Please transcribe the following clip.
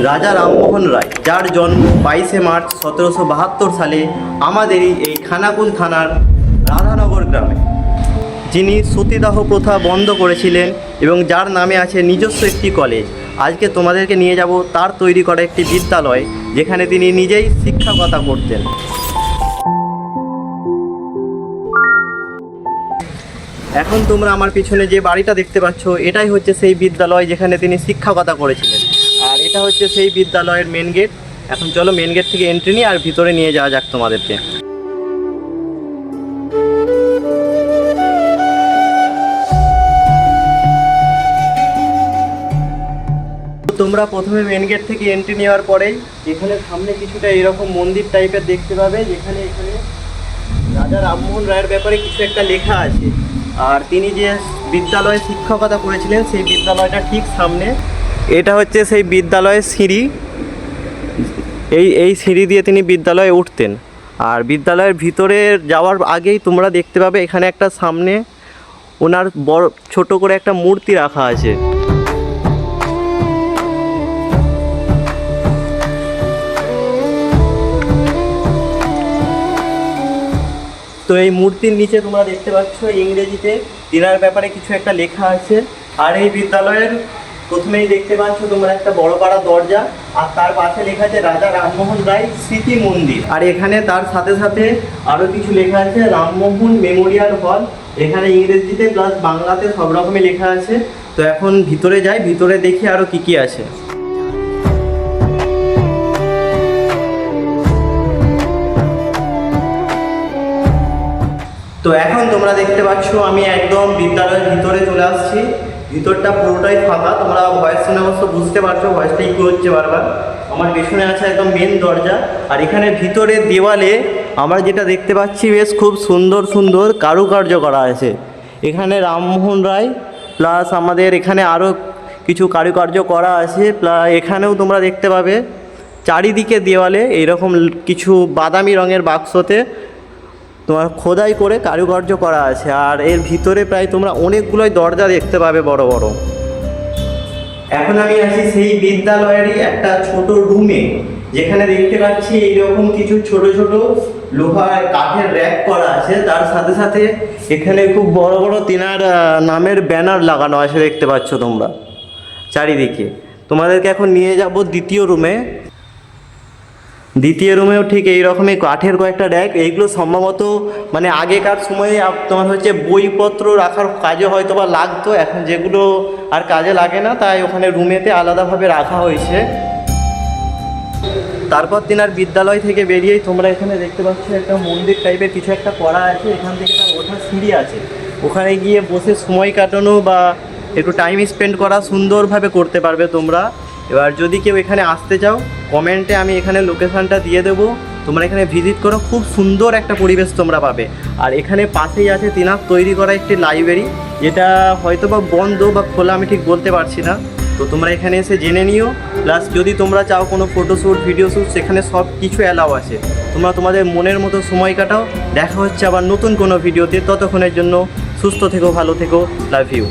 রাজা রামমোহন রায়, যার জন্ম 22শে মার্চ 1772 সালে আমাদেরই এই খানাকুল থানার রাধানগর গ্রামে, যিনি সতীদাহ প্রথা বন্ধ করেছিলেন এবং যার নামে আছে নিজস্ব একটি কলেজ। আজকে তোমাদেরকে নিয়ে যাব তার তৈরি করা একটি বিদ্যালয়, যেখানে তিনি নিজেই শিক্ষকতা করতেন। এখন তোমরা আমার পিছনে যে বাড়িটা দেখতে পাচ্ছ, এটাই হচ্ছে সেই বিদ্যালয় যেখানে তিনি শিক্ষকতা করেছিলেন। আর এটা হচ্ছে সেই বিদ্যালয়ের মেন গেট। এখন চলো মেন গেট থেকে এন্ট্রি নিই আর ভিতরে নিয়ে যাওয়া যাক তোমাদেরকে। তোমরা প্রথমে মেন গেট থেকে এন্ট্রি নেওয়ার পরেই এখানে সামনে কিছুটা এরকম মন্দির টাইপের দেখতে পাবে, যেখানে এখানে রাজা রামমোহন রায়ের ব্যাপারে কিছু একটা লেখা আছে। আর তিনি যে বিদ্যালয়ে শিক্ষকতা করেছিলেন সেই বিদ্যালয়টা ঠিক সামনে। এটা হচ্ছে সেই বিদ্যালয়ের সিঁড়ি। এই সিঁড়ি দিয়ে তিনি বিদ্যালয়ে উঠতেন। আর বিদ্যালয়ের ভিতরে যাওয়ার আগেই তোমরা দেখতে পাবে এখানে একটা সামনে ওনার বড় ছোট করে একটা মূর্তি রাখা আছে। তো এই মূর্তির নিচে তোমরা দেখতে পাচ্ছ ইংরেজিতে তিনার ব্যাপারে কিছু একটা লেখা আছে। আর এই বিদ্যালয়ের প্রথমেই দেখতে পাচ্ছ তোমরা একটা বড় পাড়া দরজা, আর তার পাশে লেখা আছে রাজা রামমোহন রায় স্মৃতি মন্দির। আর এখানে তার সাথে সাথে আরও কিছু লেখা আছে রামমোহন মেমোরিয়াল হল। এখানে ইংরেজিতে প্লাস বাংলাতে সব রকমই লেখা আছে। তো এখন ভিতরে যাই, ভিতরে দেখি আরও কী কী আছে। তো এখন তোমরা দেখতে পাচ্ছ আমি একদম বিদ্যালয়ের ভিতরে চলে আসছি। ভিতরটা পুরোটাই ফাঁকা। তোমরা ভয়েস শুনে অবশ্য বুঝতে পারছো ভয়েসটা ইকো হচ্ছে বারবার। আমার পেছনে আছে একদম মেন দরজা। আর এখানে ভিতরের দেওয়ালে আমরা যেটা দেখতে পাচ্ছি বেশ খুব সুন্দর সুন্দর কারুকার্য করা আছে। এখানে রামমোহন রায় প্লাস আমাদের এখানে আরও কিছু কারুকার্য করা আছে। এখানেও তোমরা দেখতে পাবে চারিদিকে দেওয়ালে এইরকম কিছু বাদামি রঙের বাক্সতে তোমার খোদাই করে কারুকার্য করা আছে। আর এর ভিতরে প্রায় তোমরা অনেকগুলোই দরজা দেখতে পাবে বড় বড়। এখন আমি আছি সেই বিদ্যালয়েরই একটা ছোট রুমে, যেখানে দেখতে পাচ্ছি এইরকম কিছু ছোট ছোট লোহার কাঠের র্যাক করা আছে। তার সাথে সাথে এখানে খুব বড় বড় তিনার নামের ব্যানার লাগানো আছে দেখতে পাচ্ছ তোমরা চারিদিকে। তোমাদেরকে এখন নিয়ে যাব দ্বিতীয় রুমে। দ্বিতীয় রুমেও ঠিক এইরকমই কাঠের কয়েকটা র্যাক। এইগুলো সম্ভবত মানে আগেকার সময়ে তোমার হচ্ছে বইপত্র রাখার কাজে হয়তো বা লাগতো, এখন যেগুলো আর কাজে লাগে না তাই ওখানে রুমেতে আলাদাভাবে রাখা হয়েছে। তারপর তিনার বিদ্যালয় থেকে বেরিয়েই তোমরা এখানে দেখতে পাচ্ছ একটা মন্দির টাইপের কিছু একটা করা আছে। এখান থেকে তার ওঠার সিঁড়ি আছে, ওখানে গিয়ে বসে সময় কাটানো বা একটু টাইম স্পেন্ড করা সুন্দরভাবে করতে পারবে তোমরা। এবার যদি কেউ এখানে আসতে চাও কমেন্টে আমি এখানে লোকেশানটা দিয়ে দেবো, তোমরা এখানে ভিজিট করো। খুব সুন্দর একটা পরিবেশ তোমরা পাবে। আর এখানে পাশেই আছে তিনার তৈরি করা একটি লাইব্রেরি, যেটা হয়তো বা বন্ধ বা খোলা আমি ঠিক বলতে পারছি না। তো তোমরা এখানে এসে জেনে নিও। প্লাস যদি তোমরা চাও কোনো ফটোশ্যুট ভিডিও শ্যুট, সেখানে সব কিছু অ্যালাউ আছে। তোমরা তোমাদের মনের মতো সময় কাটাও। দেখা হচ্ছে আবার নতুন কোনো ভিডিওতে। ততক্ষণের জন্য সুস্থ থেকো, ভালো থেকো, লাভ ইউ।